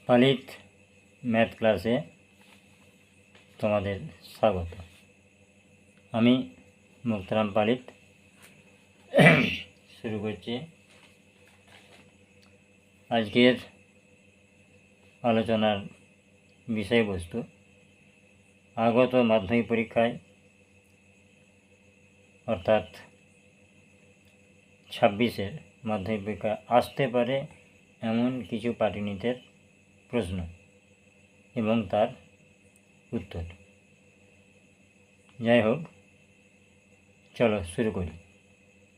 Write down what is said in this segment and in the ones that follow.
পালিত ম্যাথ ক্লাসে তোমাদের স্বাগত। আমি মুক্তারাম পালিত শুরু করছি আজকের আলোচনার বিষয়বস্তু। আগত মাধ্যমিক পরীক্ষায় অর্থাৎ 26-এর মাধ্যমিক পরীক্ষায় আসতে পারে এমন কিছু পাটিগণিতের প্রশ্ন এবং তার উত্তর। যাই হোক, চলো শুরু করি।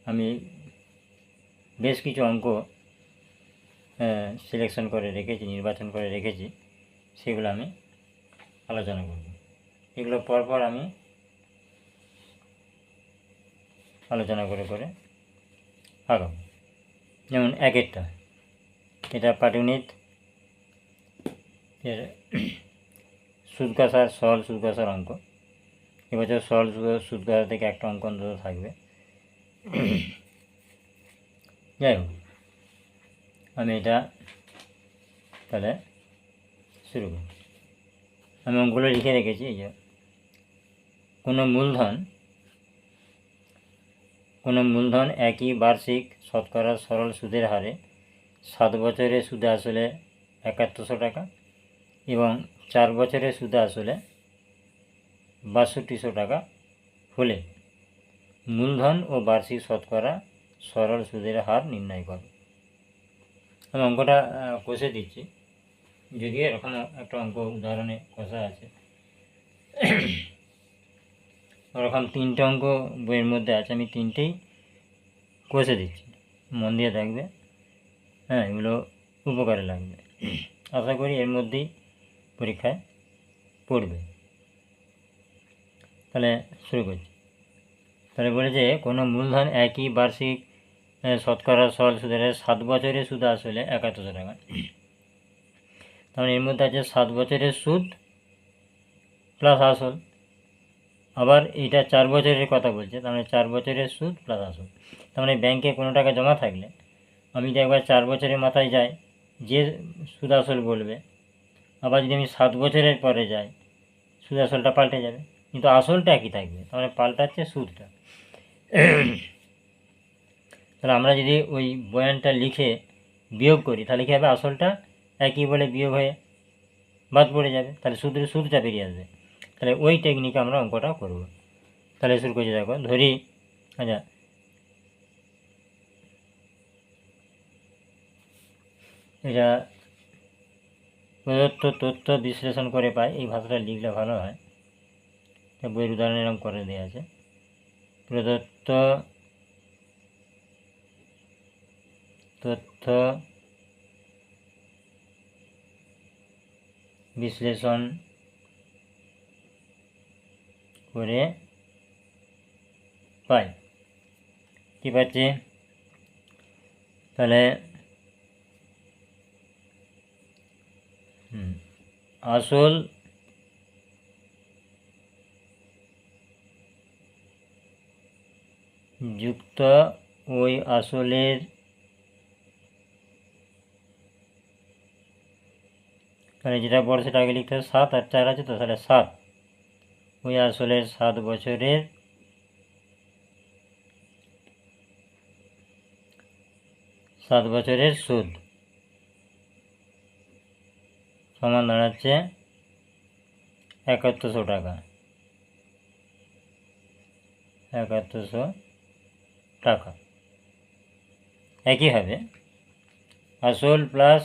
আমি বেশ কিছু অঙ্ক সিলেকশন করে রেখেছি, নির্বাচন করে রেখেছি, সেগুলো আমি আলোচনা করব। এগুলো পরপর আমি আলোচনা করে করে আগাবো। যেমন এটা পাটিগণিত এর সুদ কষার সরল সুদ কষার অঙ্ক। এবছর সরল সুদ কষা থেকে একটা অঙ্ক অন্তত থাকবে। যাই হোক, আমি এটা তাহলে শুরু করি। আমি অঙ্কগুলো লিখে রেখেছি। এই যে কোনো মূলধন একই বার্ষিক শতকরা সরল সুদের হারে 7 বছরে সুদে আসলে 7100 টাকা এবং 4 বছরে সুদে আসলে 6200 টাকা হলে মূলধন ও বার্ষিক শতকরা সরল সুদের হার নির্ণয় করো। আমি অঙ্কটা কষে দিচ্ছি, যদিও এরকম একটা অঙ্ক উদাহরণে কষা আছে। ওরকম 3টে অঙ্ক বইয়ের মধ্যে আছে, আমি 3টেই কষে দিচ্ছি, মন দিয়ে দেখবে। এগুলো উপকারে লাগবে। আশা করি এর মধ্যেই পরীক্ষায় পড়বে। তাহলে শুরু করছি। তাহলে বলেছে কোনো মূলধন একই বার্ষিক শতকরা সরল সুদের 7 বছরে সুদ আসলে 7100 টাকা। তাহলে এর মধ্যে আছে 7 বছরের সুদ প্লাস আসল। আবার এইটা 4 বছরের কথা বলছে, তার মানে 4 বছরের সুদ প্লাস আসল। তার মানে ব্যাংকে কোনো টাকা জমা থাকলে আমি যদি একবার 4 বছরের মাথায় যাই, যে সুদ আসল বলবে। আবার যদি আমি 7 বছরের পরে যাই, সুদ আসলটা পাল্টে যাবে, কিন্তু আসলটা একই থাকবে। তার মানে পাল্টাচ্ছে সুদটা। তাহলে আমরা যদি ওই বয়ানটা লিখে বিয়োগ করি, তাহলে কী হবে? আসলটা একই বলে বিয়োগ হয়ে বাদ পড়ে যাবে, তাহলে সুদটা বেরিয়ে আসবে। তাহলে ওই টেকনিকে আমরা অঙ্কটা করব। তাহলে শুরু করছি। দেখো, ধরি আচ্ছা, এটা প্রদত্ত তথ্য বিশ্লেষণ করে পাই, এই ভাষাটা লিখলে ভালো হয়। বইয়ের উদাহরণ এরকম করে দেওয়া আছে। প্রদত্ত তথ্য বিশ্লেষণ করে পাই, কি পাচ্ছি? তাহলে আসল যুক্ত ওই আসলের তাহলে যেটা বড় সেটা আগে লিখতে হবে। 7 আর 4 আছে তো, তাহলে 7 ওই আসলের 7 বছরের সুদ সমান দাঁড়াচ্ছে 7100 টাকা। 7100 টাকা একই হবে আসল প্লাস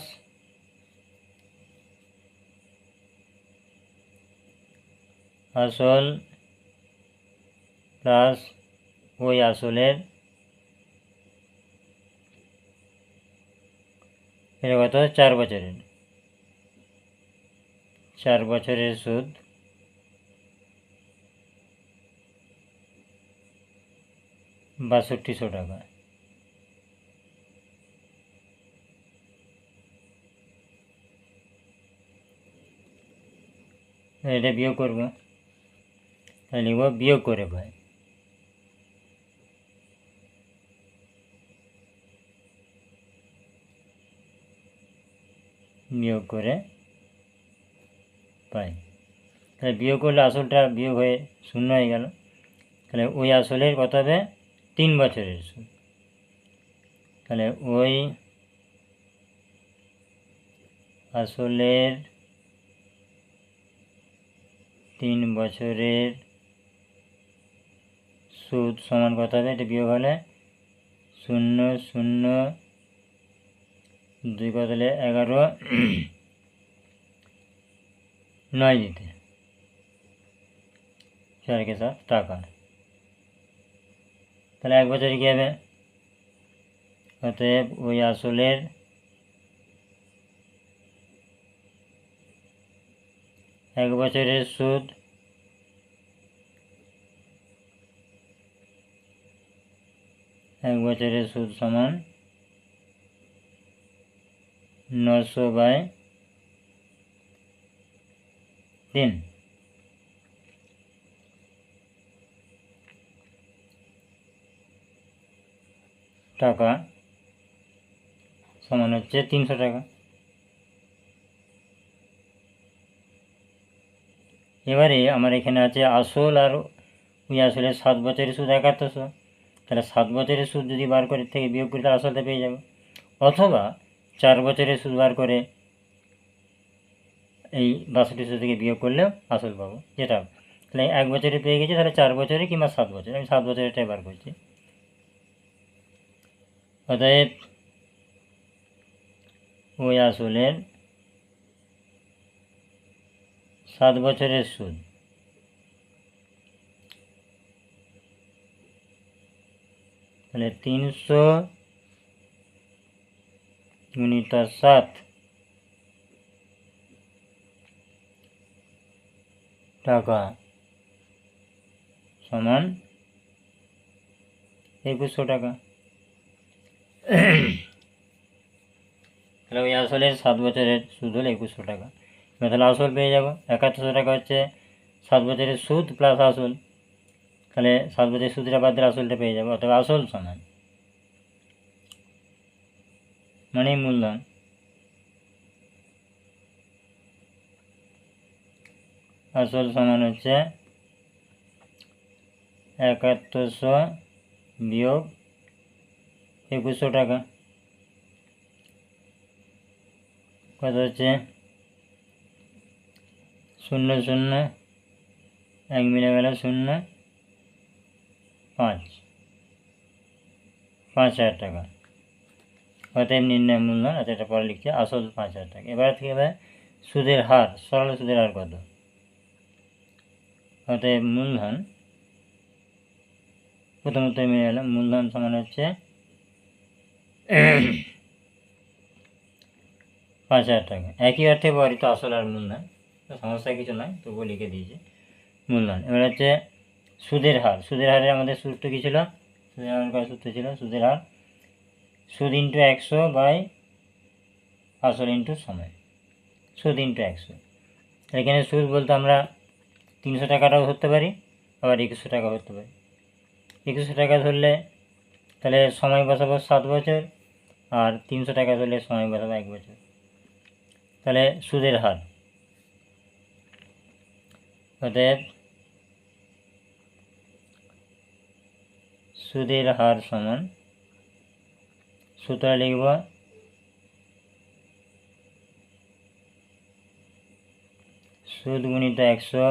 ওই আসলের এটা কত? 4 বছরের সুদ ৳৬২০০ টাকা। এটা বিয়োগ করবো, তাহলে লিখব বিয়োগ করে পাই। বিয়োগ করে পাই। তাহলে বিয়োগ করলে আসলটা বিয়োগ হয়ে শূন্য হয়ে গেল। তাহলে ওই আসলের কত হবে 3 বছরের সুদ। তাহলে ওই আসলের 3 বছরের সুদ সমান কত হবে, এটা বিয়োগ হলে 0 0 2 কত হলে 11 9 দিতে 4 के साथ টাকা। তাহলে 1 বছরে কী হবে, অতএব ওই আসলের 1 বছরের সুদ 1 বছরের সুদ সমান 900/3। টাকা সমান হচ্ছে 300 টাকা। এবারে আমার এখানে আছে আসল আর ওই আসলে 7 বছরের সুদ 7100। তাহলে 7 বছরের সুদ যদি বার করে থেকে বিয়োগ করি তাহলে আসলটা পেয়ে যাব, অথবা 4 বছরের সুদ বার করে এই 6200 থেকে বিয়োগ করলেও আসল পাবো, যেটা। তাহলে 1 বছরে পেয়ে গেছি, তাহলে 4 বছরে কিংবা 7 বছরে, আমি 7 বছরেরটাই বার করছি। অতএব ওই আসলের 7 বছরের সুদ তাহলে 300 গুণিত 7 টাকা সমান 2100 টাকা। তাহলে ওই আসলের 7 বছরের সুদ হলো 2100 টাকা। এবার তাহলে আসল পেয়ে যাব, 7100 টাকা হচ্ছে 7 বছরের সুদ প্লাস আসল। তাহলে 7 বছরের সুদটা বাদ দিলে আসলটা পেয়ে যাবো, অথবা আসল সমান মানে মূলধন। আসল সমান হচ্ছে 7100 বিয়োগ 2100 টাকা, কত হচ্ছে 0 0 1 মিলে গেল 0 5 5000 টাকা। অতএব নির্ণয় মূলধন, আচ্ছা এটা পরে লিখছে, আসল 5000 টাকা। এবার থেকে হবে সুদের হার, সরল সুদের হার কত। অতএব মূলধন প্রথমত মিলে গেল, মূলধন সমান হচ্ছে 5000 টাকা। একই অর্থে ব্যবহৃত আসল আর মূলধন, সমস্যা কিছু নয়, তবুও লিখে দিয়েছে মূলধন। এবার হচ্ছে সুদের হার। সুদের হারে আমাদের সূত্র কী ছিল, সুদের হার সূত্র ছিল সুদের হার সুদ ইন্টু 100 বাই আসল ইন্টু সময়, সুদ ইন্টু 100। এখানে সুদ বলতে আমরা 300 টাকাটাও ধরতে পারি, আবার 2100 টাকা ধরতে পারি। 2100 টাকা ধরলে তাহলে সময় বসাবো 7 বছর, আর 300 টাকা ধরলে সময় বসাবো 1 বছর। তাহলে সুদের হার, অতএব সুদের হার সমান, সূত্র লিখব সুদ গুণিত 100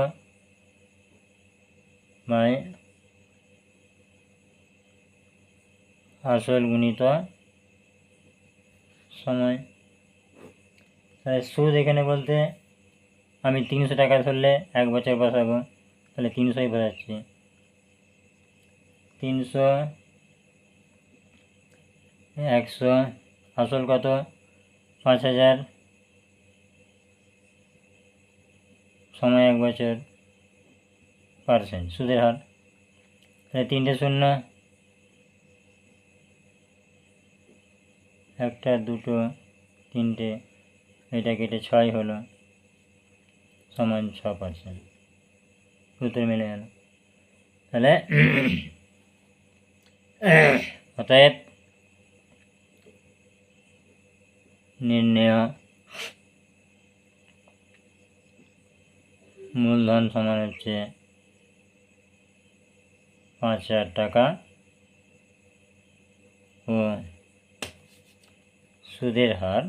বাই আসল গুণিত সময়। তাহলে সুদ এখানে বলতে আমি 300 টাকা ধরলে 1 বছর বসাবো, তাহলে 300ই বসাচ্ছি। 300 100, আসল কত 5000, সময় 1 বছর, পার্সেন্ট সুদের হার। তাহলে 3টে শূন্য, 1টা 2টো 3টে, এটা কেটে 6 হলো, সমান 6%। সূত্র মিলে গেল। তাহলে অতএব নির্ণেয় মূলধন সমান হচ্ছে 5,000 টাকা ও সুদের হার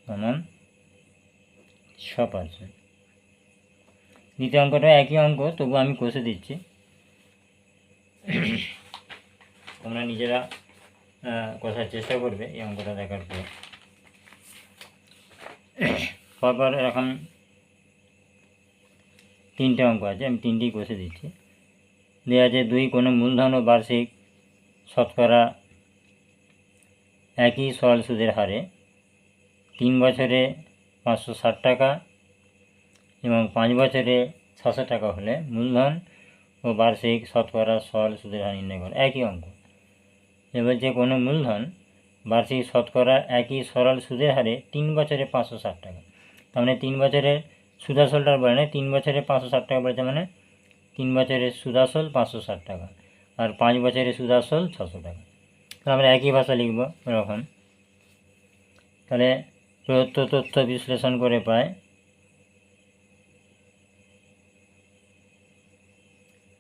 সমান 6%। দ্বিতীয় অঙ্কটা একই অঙ্ক, তবু আমি কষে দিচ্ছি, তোমরা নিজেরা কষার চেষ্টা করবে এই অঙ্কটা দেখার পর। পরপর এরকম 3টে অঙ্ক আছে, আমি 3টেই কষে দিচ্ছি। দেওয়া আছে 2, কোনো মূলধন ও বার্ষিক শতকরা একই সরল সুদের হারে 3 বছরে 560 টাকা এবং 5 বছরে 600 টাকা হলে মূলধন ও বার্ষিক শতকরা সরল সুদের হার নির্ণয় করে। একই অঙ্ক। এবার যে কোনো মূলধন বার্ষিক শতকরা একই সরল সুদের হারে 3 বছরে 560 টাকা, তার মানে 3 বছরের সুদাসলটার বলে না, 3 বছরে 560 টাকা বলেছে, মানে 3 বছরের সুদাসল 560 টাকা আর 5 বছরের সুদাসল 600 টাকা। তাহলে আমরা একই ভাষা লিখব এরকম। তাহলে প্রদত্ত তথ্য বিশ্লেষণ করে পায়,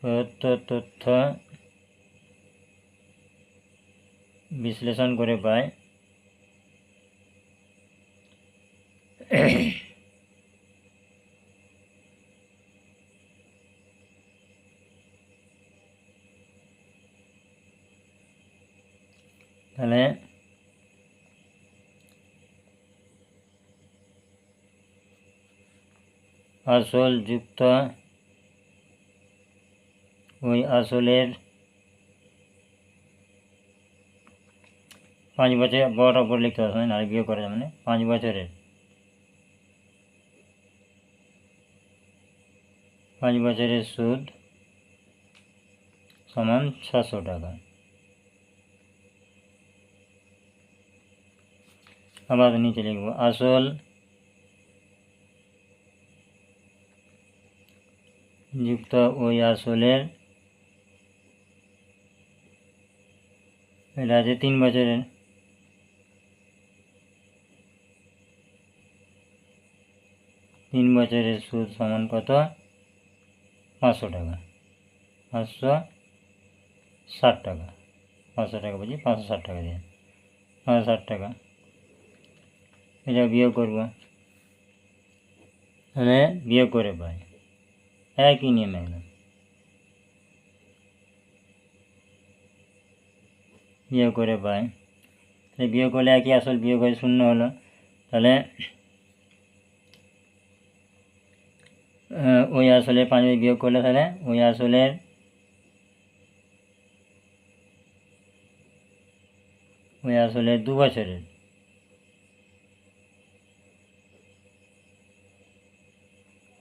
প্রদত্ত তথ্য বিশ্লেষণ করে পায় তাহলে আসল যুক্ত ওই আসলের 5 বছর বড় ওপর লিখতে হবে না, বিয়োগ করা যাবে, মানে 5 বছরের সুদ সমান 600 টাকা। আবার নিচে লিখব আসল যুক্ত ওই আসলের, এটা আছে 3 বছরের, 3 বছরের সুদ সমান কত? 500 টাকা, 560 টাকা, 500 টাকা বলছি, 560 টাকা দিয়ে 560 টাকা। এটা বিয়োগ করব, তাহলে বিয়োগ করে পাই, একই নিয়ম একদম। বিয়োগ করে পাই, তাহলে বিয়োগ করলে একই আসল বিয়োগ হয়ে 0 হলো। তাহলে ওই আসলে 5 বিয়োগ করলে তাহলে ওই আসলের 2 বছরের,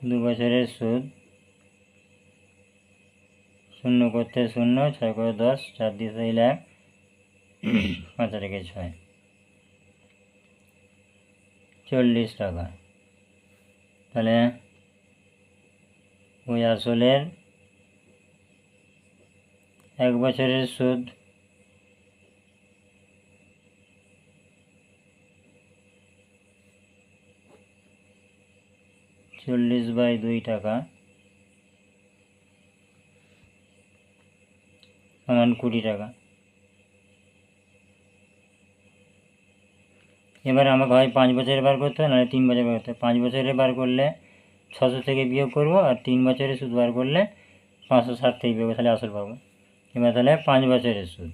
2 বছরের সুদ 0 করতে 0, 6 করে 10, 4 দিয়ে 1, 5 রেখে 6, 40 টাকা। তাহলে ওই আসলের 1 বছরের সুদ 40/2 টাকা সমান 20 টাকা। এবার আমাকে হয় 5 বছরের বার করতে হয়, নাহলে 3 বছর বার করতে হয়। 5 বছরের বার করলে 600 থেকে বিয়োগ করব, আর 3 বছরের সুদ বার করলে 560 থেকে বিয়োগ, তাহলে আসল পাবো। এবার তাহলে 5 বছরের সুদ,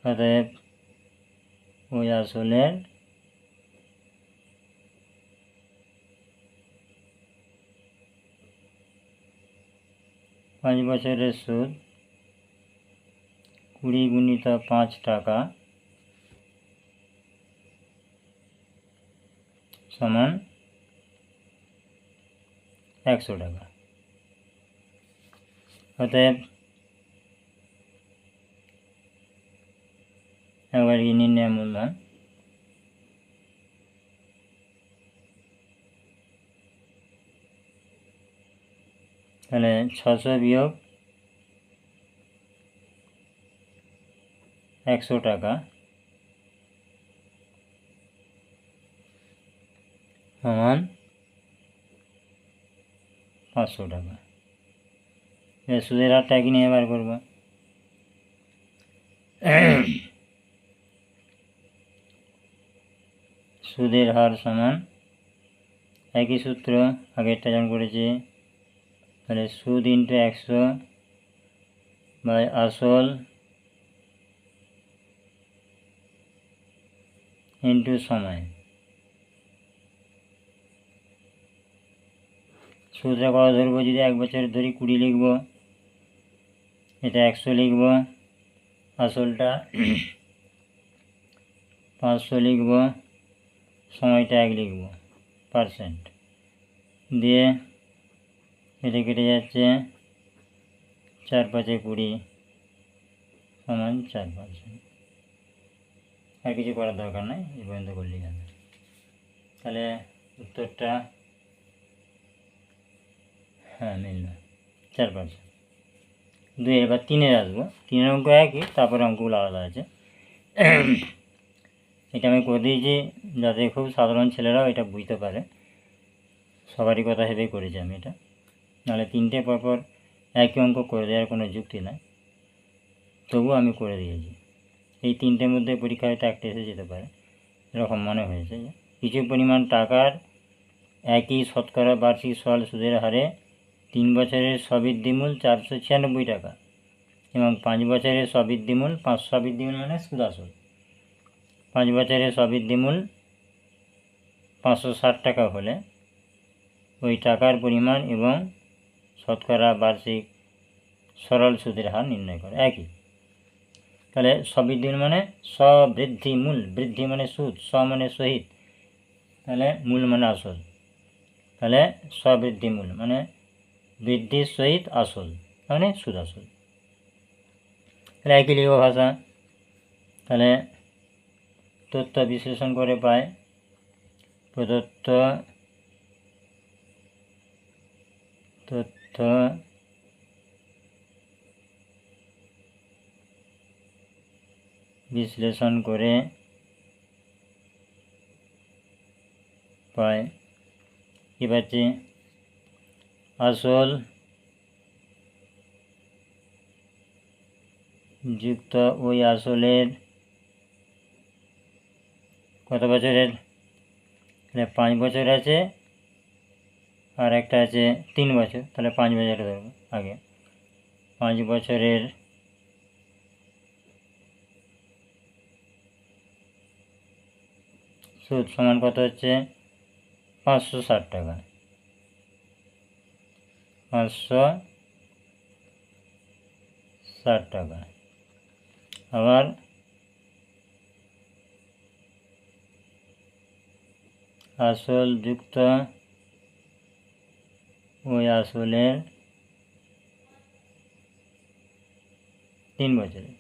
অতএব ওই আসলের 5 বছরের সুদ 20 গুণিত 5 টাকা সমান 100 টাকা। অতএব একবার কি নির্ণয় মূলধন, তাহলে 600 বিয়োগ 100 টাকা সমান 500 টাকা। সুদের হারটা একই নিয়ে বার করব। সুদের হার সমান একই সূত্র আগেরটা যেমন করেছি, তাহলে সুদ ইন্টু 100 বাই আসল ইন্টু সময়। সুদটা কত ধরবো, যদি 1 বছর ধরি 20 লিখব, এটা 100 লিখব, আসলটা 500 লিখব, সময়টা 1 লিখব, পার্সেন্ট দিয়ে এটা কেটে যাচ্ছে, 4 5 20 সমান 4%। আর কিছু করার দরকার নাই, এই পর্যন্ত করলেই হবে। তাহলে উত্তরটা হ্যাঁ মিলল, 4%। 2 এবার 3-এর আসবো, 3-এর অঙ্ক একই, তারপরে অঙ্কগুলো আলাদা আছে। এটা আমি করে দিয়েছি যাতে খুব সাধারণ ছেলেরাও এটা বুঝতে পারে, সবারই কথা ভেবেই করেছি আমি এটা, নাহলে 3টে পরপর একই অঙ্ক করে দেওয়ার কোনো যুক্তি নাই, তবুও আমি করে দিয়েছি। এই 3টের মধ্যে পরীক্ষা হয়তো একটা এসে যেতে পারে, এরকম মনে হয়েছে যে কিছু পরিমাণ টাকার একই শতকরা বার্ষিক সরল সুদের হারে 3 বছরের সবৃদ্ধিমূল 496 টাকা এবং 5 বছরের সবৃদ্ধিমূল 500, সবৃদ্ধিমূল মানে সুদ আসল, 5 বছরের সবৃদ্ধিমূল 560 টাকা হলে ওই টাকার পরিমাণ এবং শতকরা বার্ষিক সরল সুদের হার নির্ণয় করে। একই, তাহলে সবৃদ্ধিমূল মানে সবৃদ্ধিমূল, বৃদ্ধি মানে সুদ, স মানে সহিত, তাহলে মূল মানে আসল, তাহলে সবৃদ্ধিমূল মানে বৃদ্ধির সহিত আসল, মানে সুদ আসল, তাহলে একই লিখব ভাষা। তাহলে তথ্য বিশ্লেষণ করে পায় প্রদত্ত তথ্য বিশ্লেষণ করে পায় কি পাচ্ছি, আসল যুক্ত ওই আসলের কত বছরের, 5 বছর আছে আর একটা আছে 3 বছর, তাহলে 5 বছরে ধরবো আগে। 5 বছরের সুদ সমান কত হচ্ছে, 560 টাকা, 560 টাকা। আবার আসল যুক্ত ওই আসলের 3 বছরে,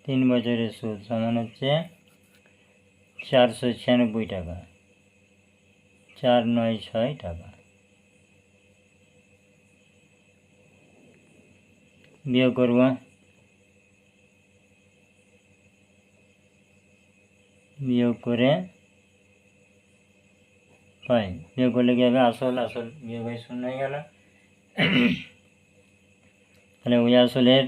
3 বছরের সুদ সমান হচ্ছে 496 টাকা, 496 টাকা। বিয়োগ করব, বিয়োগ করে পাই, বিয়োগ করলে কী হবে, আসল আসল বিয়োগ হয়ে 0 হয়ে গেল। তাহলে ওই আসলের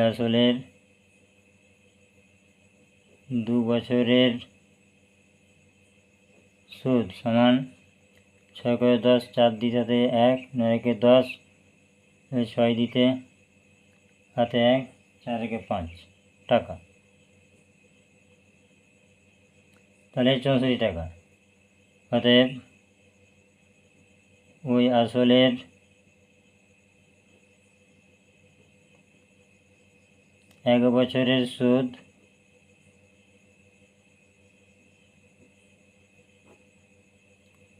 আসলের 2 বছরের সুদ সমান 6 করে 10, 4 দিতে 1, 9 কে 10, 6 দিতে হাতে 1, 4 কে 5 টাকা, তাহলে 64 টাকা। অতএব ওই আসলের 1 বছরের সুদ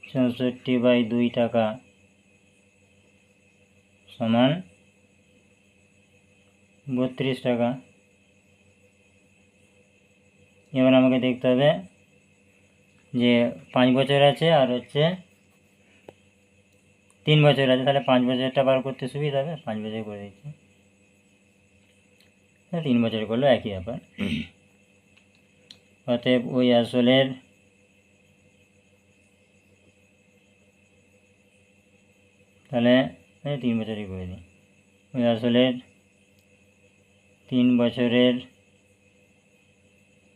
64/2 টাকা সমান 32 টাকা। এবার আমাকে দেখতে হবে যে 5 বছর আছে আর হচ্ছে 3 বছর আছে, তাহলে 5 বছরটা বার করতে সুবিধা হবে, 5 বছর করে দিচ্ছি। 3 বছর করলেও একই ব্যাপার। অতএব ওই আসলের তাহলে 3 বছরই করে দিই। ওই আসলের 3 বছরের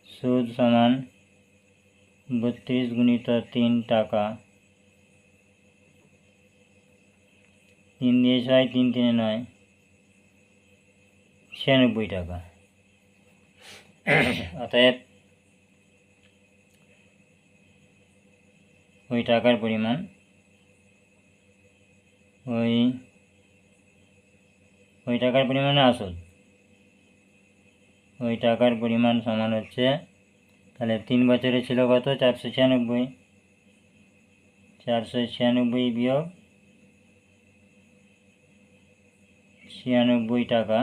সুদ সমান 32 গুণিত 3 টাকা, 3 দিয়ে 6, 3 3 9, 96 টাকা। অতএব ওই টাকার পরিমাণ ওই টাকার পরিমাণে আসল, ওই টাকার পরিমাণ সমান হচ্ছে, তাহলে 3 বছরে ছিল কত? 496, 496 বিয়োগ 96 টাকা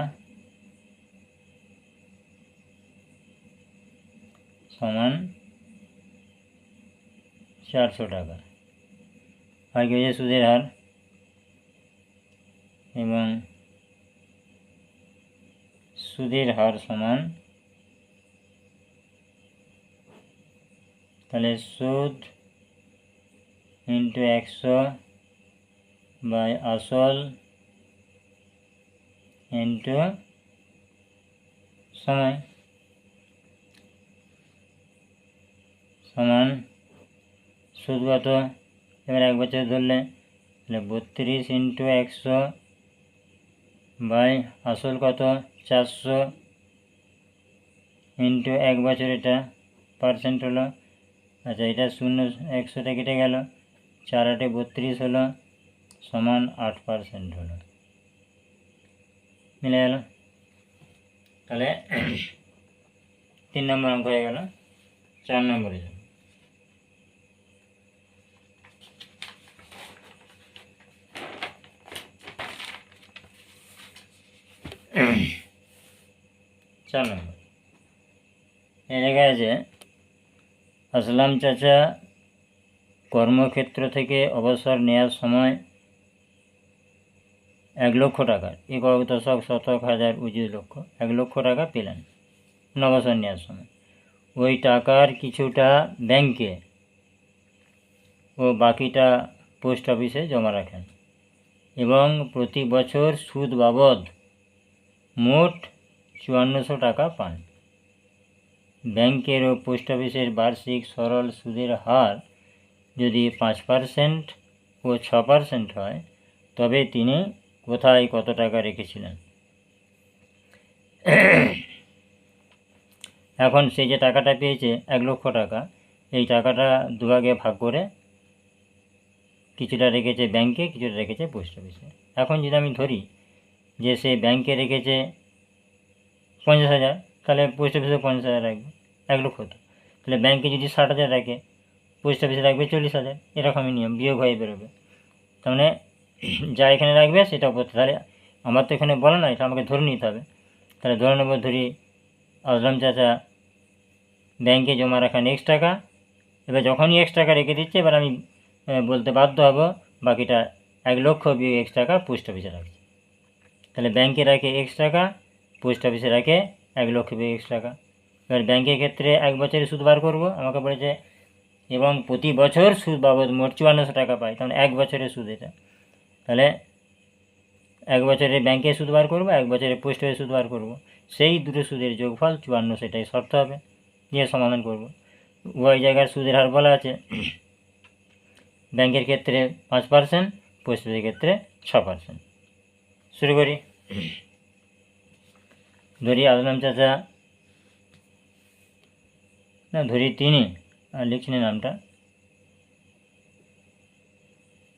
সমান 400 টাকা। আর কি হচ্ছে সুদের হার, এবং সুদের হার সমান, তাহলে সুদ ইন্টু 100 বাই আসল ইন্টু সময় সমান সুদ কত? এবার 1 বছর ধরলে তাহলে 32 ইন্টু 100 বাই আসল কত? 400 ইন্টু 1 বছর, এটা পার্সেন্ট হলো। আচ্ছা, এটা 0, 100টা কেটে গেল, 4 8 32 হলো, সমান 8% হলো। মিলে গেল। তাহলে 3 নম্বর অঙ্ক হয়ে গেল। 4 নম্বরে যাব। 4 নম্বর এই জায়গায় আছে, আসলাম চাচা কর্মক্ষেত্র থেকে অবসর নেওয়ার সময় 1 লক্ষ টাকার, একক দশক শতক হাজার উজির লক্ষ, 1 লক্ষ টাকা পেলেন অবসর নেওয়ার সময়। ওই টাকার কিছুটা ব্যাংকে ও বাকিটা পোস্ট অফিসে জমা রাখেন এবং প্রতি বছর সুদ বাবদ মোট 5400 টাকা পান। ব্যাংকের ও পোস্ট অফিসের বার্ষিক সরল সুদের হার যদি 5% ও 6% হয়, তবে তিনি কোথায় কত টাকা রেখেছিলেন? এখন সে যে টাকাটা পেয়েছে 1 লক্ষ টাকা, এই টাকাটা দুভাগে ভাগ করে কিছুটা রেখেছে ব্যাংকে, কিছুটা রেখেছে পোস্ট অফিসে। এখন যদি আমি ধরি যে সে ব্যাংকে রেখেছে 50,000, তাহলে পোস্ট অফিসে 50,000 রাখবে, 1 লক্ষ তো। তাহলে ব্যাংকে যদি 60,000 রাখে, পোস্ট অফিসে রাখবে 40,000, এরকমই নিয়ম, বিয়োগ হয়ে বেরোবে। তার মানে যা এখানে রাখবে সেটা করতে, তাহলে আমার তো এখানে বলা নয়, এটা আমাকে ধরে নিতে হবে। তাহলে ধরে নেব, ধরি আসলাম চাচা ব্যাংকে জমা রাখেন X টাকা, এবার যখনই X টাকা রেখে দিচ্ছে, এবার আমি বলতে বাধ্য হব বাকিটা 1 লক্ষ বিয়োগ X টাকা পোস্ট অফিসে রাখছে। তাহলে ব্যাংকে রাখে X টাকা, পোস্ট অফিসে রাখে 1 লক্ষ বিয়োগ X টাকা। এবার ব্যাংকের ক্ষেত্রে 1 বছরের সুদ বার করব, আমাকে বলেছে এবং প্রতি বছর সুদ বাবদ মোট 5400 টাকা পায়, তাহলে 1 বছরের সুদ এটা। তাহলে 1 বছরে ব্যাংকে সুদ বার করবো, 1 বছরে পোস্ট অফিসে সুদ বার করবো, সেই দুটো সুদের যোগফল 54, সেটাই শর্ত হবে, দিয়ে সমাধান করব। উভয় জায়গার সুদের হার বলা আছে, ব্যাংকের ক্ষেত্রে 5%, পোস্ট অফিসের ক্ষেত্রে 6%। শুরু করি। ধরি আসলাম চাচা, না ধরি তিনি, লিখছি না নামটা,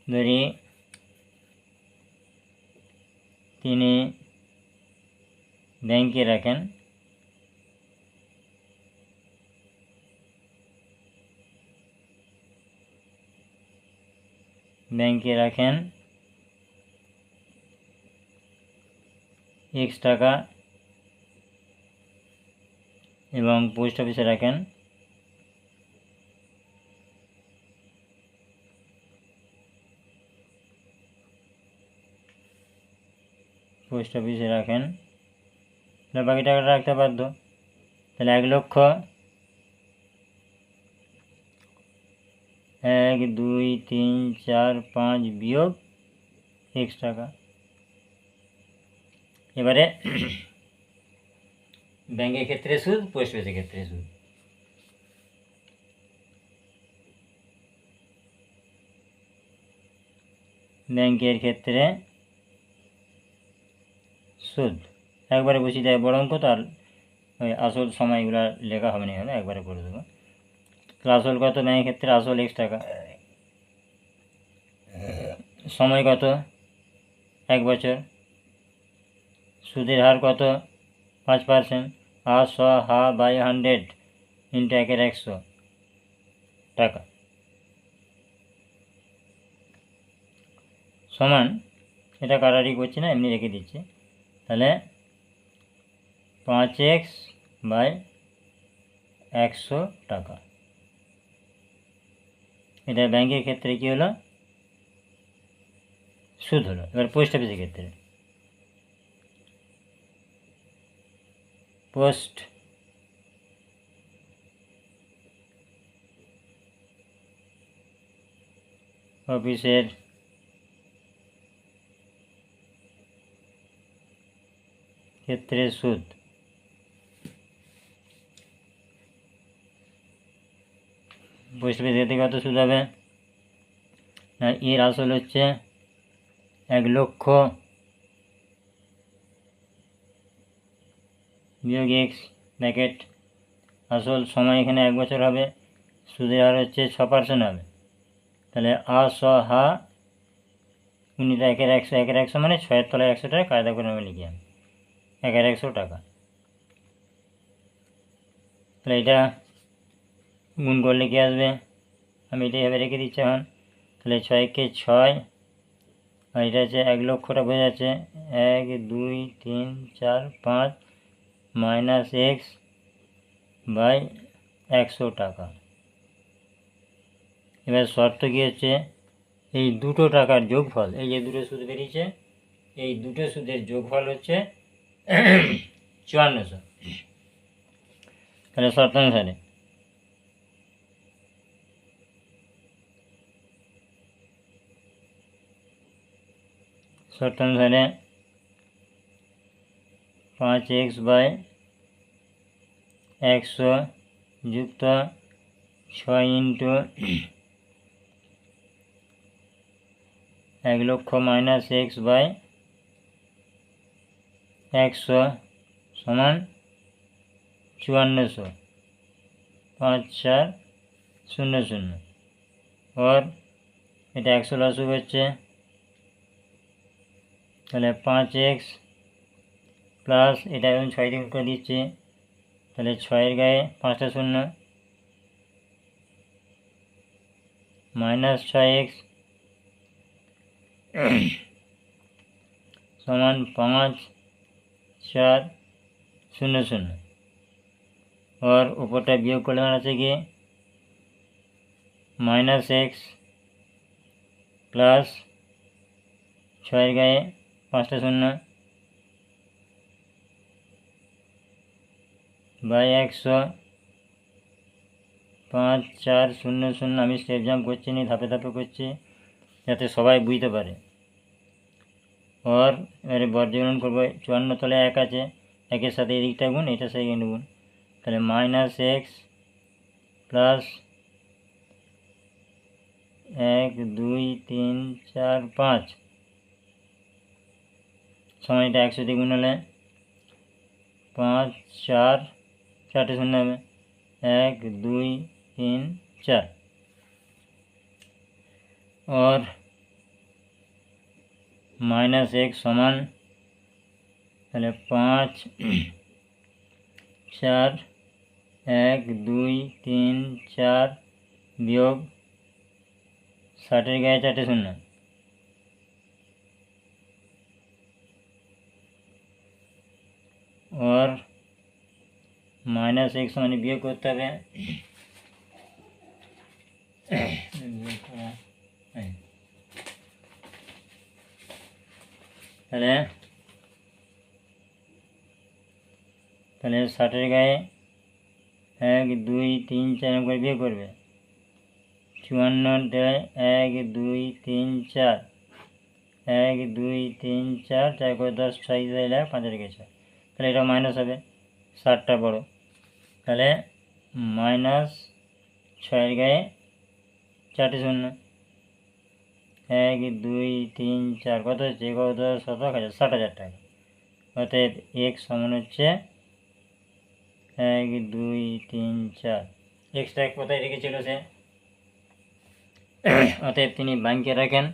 ধরি তিনি ব্যাংকে রাখেন X টাকা এবং পোস্ট অফিসে রাখেন পোস্ট অফিসে রাখেন, তাহলে বাকি টাকাটা রাখতে বাধ্য। তাহলে 1 লক্ষ 1 2 3 4 5 বিয়োগ x টাকা। এবারে ব্যাংকের ক্ষেত্রে সুদ, পোস্ট অফিসের ক্ষেত্রে সুদ। ব্যাংকের ক্ষেত্রে সুদ একবারে বসিয়ে দেয়, বড় অঙ্ক তো আর ওই আসল সময়গুলো লেখা হবে না, এখানে একবারে করে দেবো। তাহলে আসল কত ব্যাংকের ক্ষেত্রে? আসল x টাকা। সময় কত? 1 বছর। সুদের হার কত? 5%। আর 100/100 ইন্টু 1/100 টাকা সমান, এটা কাটারি করছি না, এমনি রেখে দিচ্ছি। তাহলে 5x/100 টাকা। এটা ব্যাংকের ক্ষেত্রে কী হলো? সুদ হলো। এবার পোস্ট অফিসের ক্ষেত্রে, পোস্ট অফিসের ক্ষেত্রে সুদ। পোস্ট অফিসের ক্ষেত্রে কত সুদ হবে? না, এর আসল হচ্ছে 1 লক্ষ বিয়োগ x ব্র্যাকেট। আসল সময় এখানে 1 বছর হবে, সুদের হার হচ্ছে 6% হবে। তাহলে হা উনিটা 1/100, 1/100 মানে 6-এর তলায় 100 টাকা, কায়দা করে আমি লিখি আমি 1/100 টাকা। তাহলে এটা গুণ করলে কী আসবে? আমি এটা এভাবে রেখে দিচ্ছি এখন। তাহলে 6 কে 6, আর এটা হচ্ছে 1 লক্ষটা বোঝা যাচ্ছে 1 2 3 4 5 মাইনাস x/100 টাকা। এবার শর্ত কী হচ্ছে? এই দুটো টাকার যোগফল, এই যে দুটো সুদ বেরিয়েছে, এই দুটো সুদের যোগফল হচ্ছে 5400। তাহলে শর্ত অনুসারে শর্ত অনুসারে 5x/100 যুক্ত 6 ইন্টু 1 লক্ষ মাইনাস x/100 সমান 5400, 5400। और এটা 100 লসুক হচ্ছে, তাহলে 5x প্লাস এটা এখন 6 দিন করে দিচ্ছি, তাহলে 6-এর গায়ে 5টা শূন্য মাইনাস 6x সমান 5400। और উপরটা বিয়োগ করলে আছে কি মাইনাস এক্স প্লাস 6-এর গায়ে 5টা শূন্য বাই 100, 5400। আমি স্টেপ জাম্প করছি নি, ধাপে ধাপে করছি যাতে সবাই বুঝতে পারে। और এবারে বর্গীকরণ করবো, 54 তলে 1 আছে, 1-এর সাথে এদিকটা গুণ, এটা সেকেন্ড গুণ, তাহলে মাইনাস এক্স প্লাস 1 2 3 4 5 সময়টা 100 দিয়ে গুণ হলে 5 4 4টে শূন্য হবে, 1 2 3 4। और माइनस 1 समान, তাহলে 5 4 1 2 3 4 বিয়োগ 60-এর গায়ে 4টে শূন্য, और माइनस 1 সমান বিয়োগ করতে হবে, তাহলে তাহলে 60-এর গায়ে 1 2 3 4 করে বিয়োগ করবে। 54 দেয় 1 2 3 4, 1 2 3 4, 4 করে 10, 6 দিলে 5 রেখেছে, তাহলে এটা মাইনাস হবে, 60টা বড়, তাহলে -6-এর গায়ে 4টি শূন্য, 1 2 3 4 কত হচ্ছে, কত 60,000 টাকা। অতএব x সমান হচ্ছে 1 2 3 4। এক্সটা কোথায় রেখেছিল সে, অতএব তিনি ব্যাংকে রাখেন,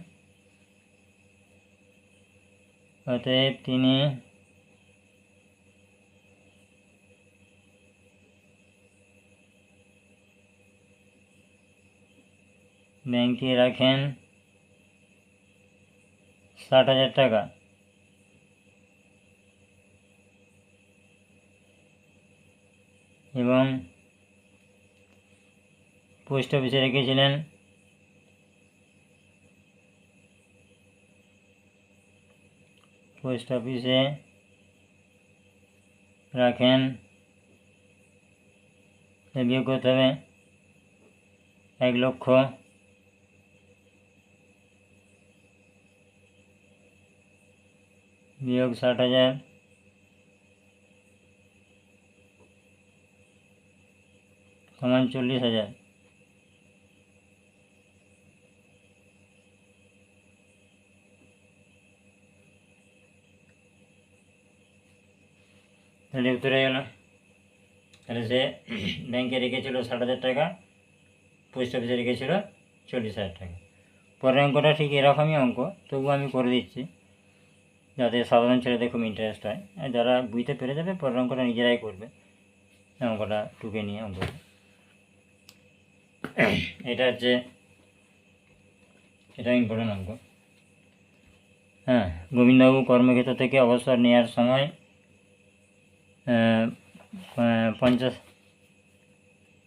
অতএব তিনি ব্যাংকে রাখেন 60,000 টাকা, এবং পোস্ট অফিসে রেখেছিলেন পোস্ট অফিসে রাখেন, বিয়োগ করতে হবে 1 লক্ষ, বিয়োগ 60,000 সমান 40,000। তাহলে উত্তর হয়ে গেল। তাহলে সে ব্যাংকে রেখেছিল 60,000 টাকা, পোস্ট অফিসে রেখেছিল 40,000 টাকা। পরের অঙ্কটা ঠিক এরকমই অঙ্ক, তবুও আমি করে দিচ্ছি যাতে সাধারণ ছেলেদের খুব ইন্টারেস্ট হয়, আর যারা বুঝতে পেরে যাবে পরের অঙ্কটা নিজেরাই করবে, অঙ্কটা টুকে নিয়ে অঙ্কটা। এটা হচ্ছে, এটা ইম্পর্টেন্ট অঙ্ক। হ্যাঁ, গোবিন্দবাবু কর্মক্ষেত্র থেকে অবসর নেওয়ার সময় 50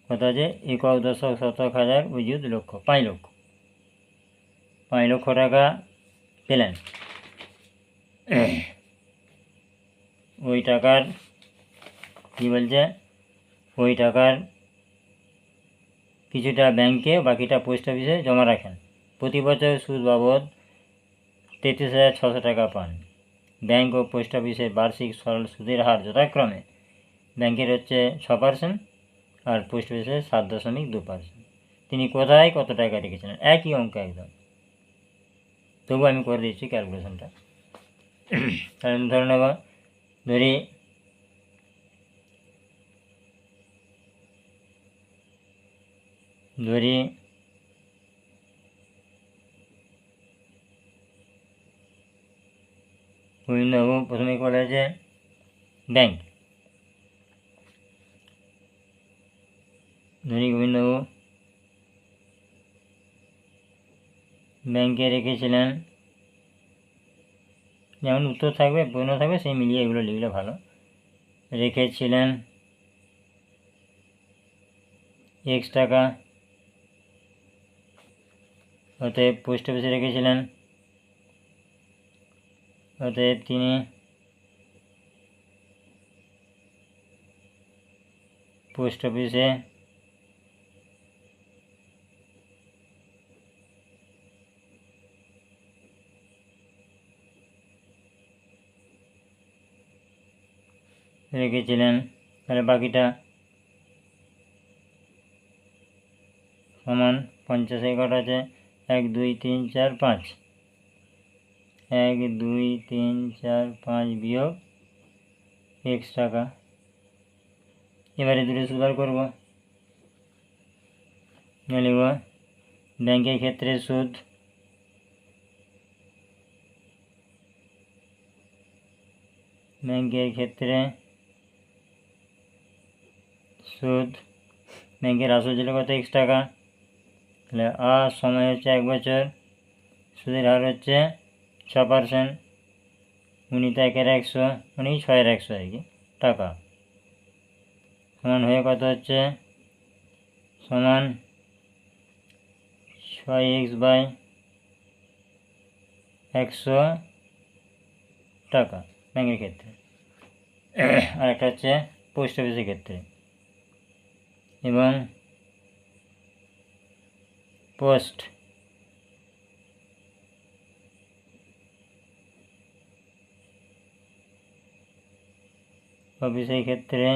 কত আছে, একক দশক শতক হাজার অযুত লক্ষ, 5 লক্ষ, 5 লক্ষ টাকা পেলেন। ওই টাকার কী বলছে, ওই টাকার কিছুটা ব্যাংকে, বাকিটা পোস্ট অফিসে জমা রাখেন। প্রতি বছর সুদ বাবদ 33,600 টাকা পান। ব্যাংক ও পোস্ট অফিসের বার্ষিক সরল সুদের হার যথাক্রমে ব্যাংকের হচ্ছে 6% আর পোস্ট অফিসের 7.2%। তিনি কোথায় কত টাকা রেখেছিলেন, একই অঙ্ক একদম, তবু আমি করে দিচ্ছি ক্যালকুলেশনটা। তাহলে ধরে নেব, ধরি গোবিন্দবাবু প্রথমে করেছে ব্যাংক, ধরি গোবিন্দবাবু ব্যাংকে রেখেছিলেন, যেমন উত্তর থাকবে প্রশ্ন থাকবে সেই মিলিয়ে এগুলো লিখলে ভালো, রেখেছিলেন x টাকা, অতএব পোস্ট অফিসে রেখেছিলেন, অতএব তিনি পোস্ট অফিসে রেখেছিলেন। তাহলে বাকিটা সমান 50 কত আছে, 1 2 3 4 5, 1 2 3 4 5 বিয়োগ x টাকা। এবারে দুটো সুদ করবো, লিখব ব্যাংকের ক্ষেত্রে সুদ, ব্যাংকের ক্ষেত্রে সুদ, ব্যাংকের আসল ছিল কত, x টাকা, তাহলে আর সময় হচ্ছে 1 বছর, সুদের হার হচ্ছে 6%, গুণিত 1-এর 100 মানে 6-এর 100 আর কি টাকা, সমান হয়ে কত হচ্ছে, সমান 6x/100 টাকা ব্যাংকের ক্ষেত্রে। আর একটা হচ্ছে পোস্ট অফিসের ক্ষেত্রে, এবং পোস্ট অফিসের ক্ষেত্রে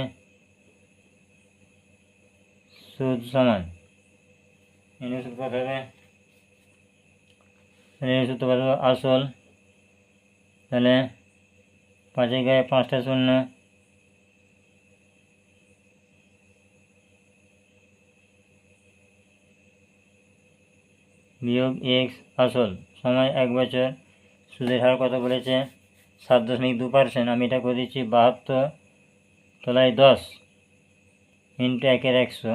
সুদ সমান সুদ কত হবে, সুদ কত হবে আসল, তাহলে 5 গায়ে 5টা শূন্য, বিয়োগ এক্স আসল সময় 1 বছর। সুদের হার কত বলেছে 7.2%। আমি এটা করে দিচ্ছি 72 তলায় 10 ইন্টু 1/100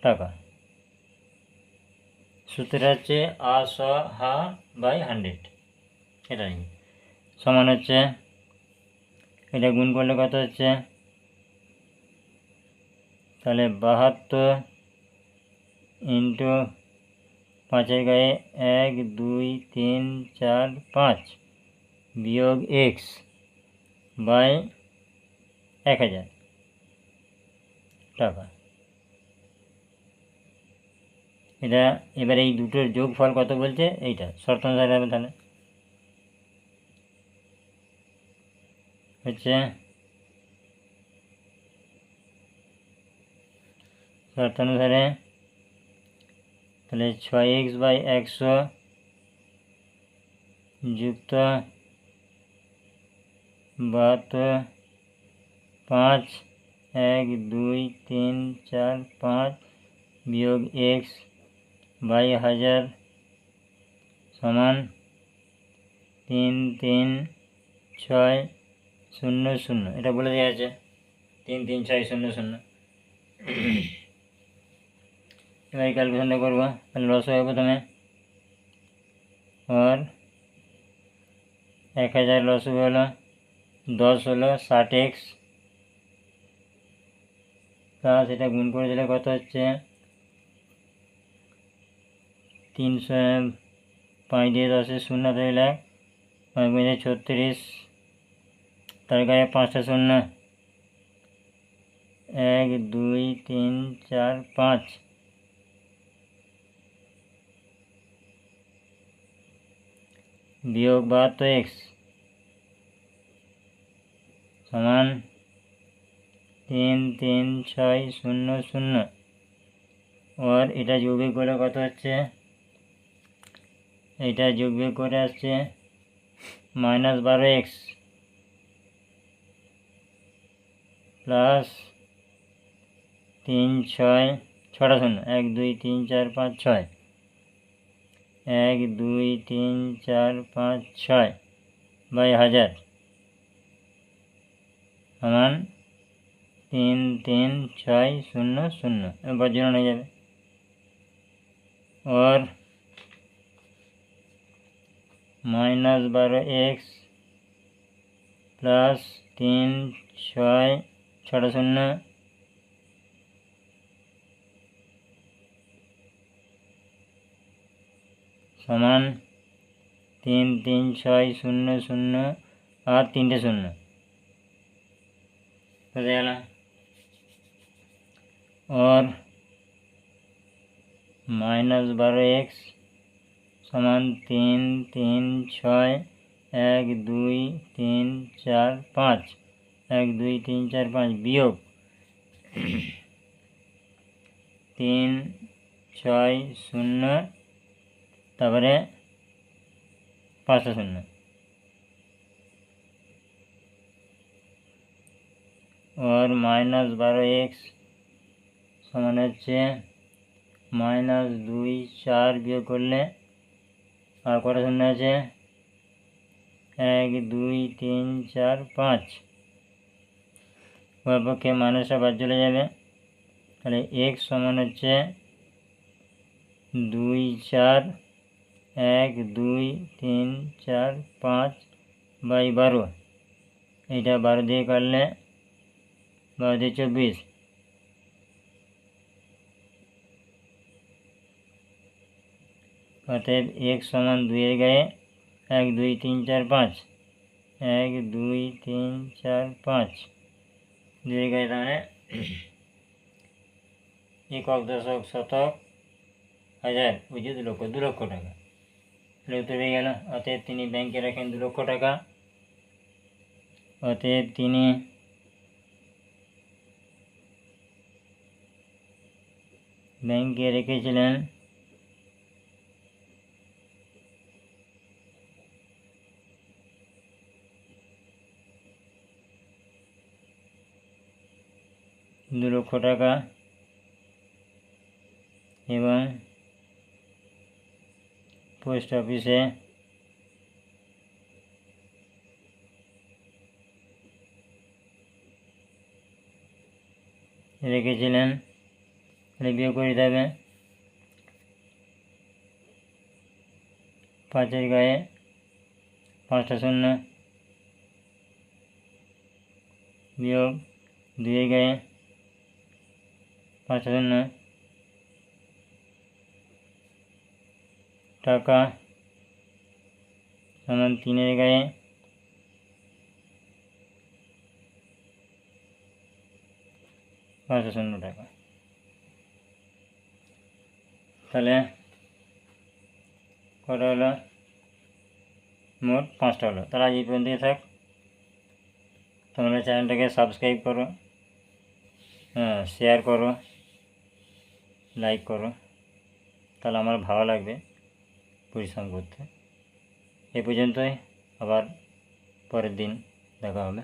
টাকা। সূত্রটা হচ্ছে আ/হা বাই 100, এটাই সমান হচ্ছে, এটা গুণ করলে কত হচ্ছে, তাহলে 72 ইন্টু 5 গায়ে 1 2 3 4 5 বিয়োগ এক্স বাই 1000 টাকা। এটা এবার এই দুটোর যোগফল কত বলছে, এইটা শর্ত অনুসারে হবে, তাহলে হচ্ছে শর্ত অনুসারে, তাহলে 6x বাই 100 যুক্ত 72 5 1 2 3 4 5 বিয়োগ এক্স বাই 1000 সমান 3 3 6 0 0, এটা বলে দেওয়া আছে 3 3 6 0 0। এবার ক্যালকুলেশনটা করবো, তাহলে লস হবে প্রথমে, আর 1000 লস হলো 10 হলো 60x, প্লাস এটা গুণ করে দিলে কত হচ্ছে 300, 5 দিয়ে 10 শূন্য দিলে 36, তার গায়ে 5টা শূন্য, 1 2 3 4 5 বিয়োগ 72x সমান 3 3 6 0 0, আর এটা যোগ করে কত হচ্ছে, এটা যোগ করে আসছে -12x প্লাস 3 6 6টা শূন্য, 1 2 3 4 5 6, 1 2 3 4 5 6 বাই 1000 সমান 3 3 6 0 0, বজ্রণ হয়ে যাবে। और -12x प्लस 3 6 6টা শূন্য, সমান 3 3 6 0 0 আর 3টে শূন্য হয়ে গেল। और -12x সমান 3 3 6 1 2 3 4 5 1 2 3 4 5 বিয়োগ 3 6 0 তারপরে 5টা শূন্য, और -12x সমান হচ্ছে -2 4 বিয়োগ করলে আর কটা শূন্য আছে, 1 2 3 4 5, ওর পক্ষে মানুষটা বাদ চলে যাবে, তাহলে x সমান হচ্ছে 2 4 1 2 3 4 5 বাই 12, এইটা 12 দিয়ে কাটলে 12 দিয়ে 24, অতএব x সমান 2 গায়ে 1 2 3 4 5 1 2 3 4 5 দুইয়ের গায়ে তার মানে একক, দশক, শতক, হাজার, ওই যে 2 লক্ষ, 2 লক্ষ টাকা। তাহলে উত্তর হয়ে গেল। অতএব তিনি ব্যাংকে রাখেন 2 লক্ষ টাকা। অতএব তিনি ব্যাংকে রেখেছিলেন 2 লক্ষ টাকা এবং পোস্ট অফিসে রেখেছিলেন। তাহলে বিয়োগ করে দিতে হবে। 5-এর গায়ে 5টা শূন্য, বিয়োগ 2-এর গায়ে 5টা শূন্য, টাকা সমান 3-এর গায়ে 5টা শূন্য টাকা। তাহলে কটা হলো? মোট 5টা হলো। তাহলে আজ এই পর্যন্তই থাক। তোমরা চ্যানেলটাকে সাবস্ক্রাইব করো, শেয়ার করো, লাইক করো, তাহলে আমার ভালো লাগবে পরিশ্রম করতে। এ পর্যন্তই, আবার পরের দিন দেখা হবে।